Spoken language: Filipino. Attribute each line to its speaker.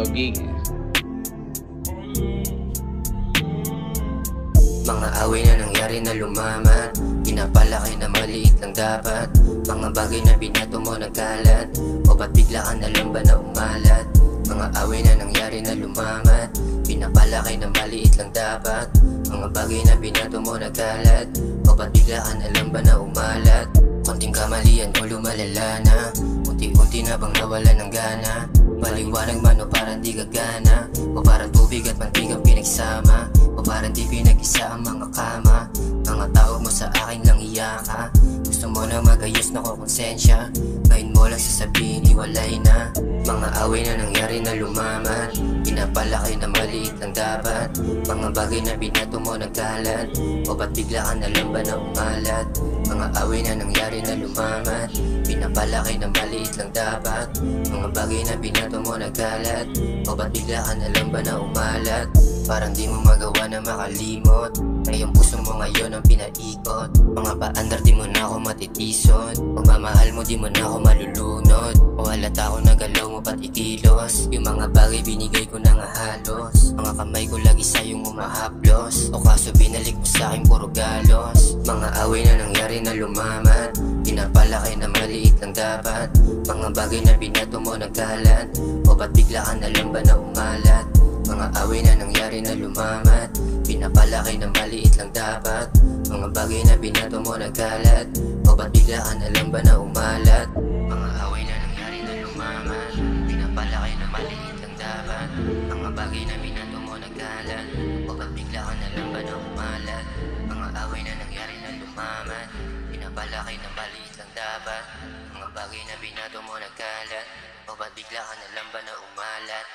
Speaker 1: Jogging.
Speaker 2: Mga away na nangyari na lumamat, pinapalaki na maliit lang dapat. Mga bagay na binato mo nagkalat, o ba't bigla ka na lang ba na umalat? Mga away na nangyari na lumamat, pinapalaki na maliit lang dapat. Mga bagay na binato mo nagkalat, o ba't bigla ka na lang ba na umalat? Konting kamalian o lumalala na, unti-unti na bang nawala ng gana? Maliwanag man o parang di gagana, o parang tubig at mantigang pinagsama, o parang di pinag-isa ang mga kama. Mga tawag mo sa akin lang iyaka, gusto mo na magayos na ko konsensya, ngayon mo lang sasabihin iwalay na. Mga away na nangyari na lumamat, pinapalaki na maliit lang dapat. Mga bagay na binato mo nagkalat, o ba't bigla ka na lang ba na umalat? Mga away na nangyari na lumamat, pinapalaki na maliit lang dapat. Mga bagay na binato mo nagkalat, o ba't bigla ka na lang ba na umalat? Parang di mo magawa na makalimot, ay yung puso mo ngayon ang pinaikot. Mga paandar di mo na ako matitisod, pagmamahal mo di mo na ako malulunod. O halata ko na galaw mo pati kilos, yung mga bagay binigay ko na nga halos. Mga kamay ko lagi sa'yong umahaplos, o kaso binalik mo sa'kin puro galos. Mga away na nangyari na lumamat, pinapalaki na maliit lang dapat. Mga bagay na binato mo nagkalat, o ba't bigla ka na lang ba na umalat? Mga away na nangyari na lumamat, pinapalaki na maliit lang dapat. Mga bagay na binato mo nagkalat, o ba't bigla ka na lang ba na umalat? Mga away na nangyari na lumamat, pinapalaki na maliit lang dapat. Mga bagay na binato mo nagkalat, o ba't bigla ka na lang ba na umalat? Mga away na nangyari na lumamat, pinapalaki na maliit lang dapat. Mga bagay na binato mo nagkalat, o ba't bigla ka na lang ba na umalat?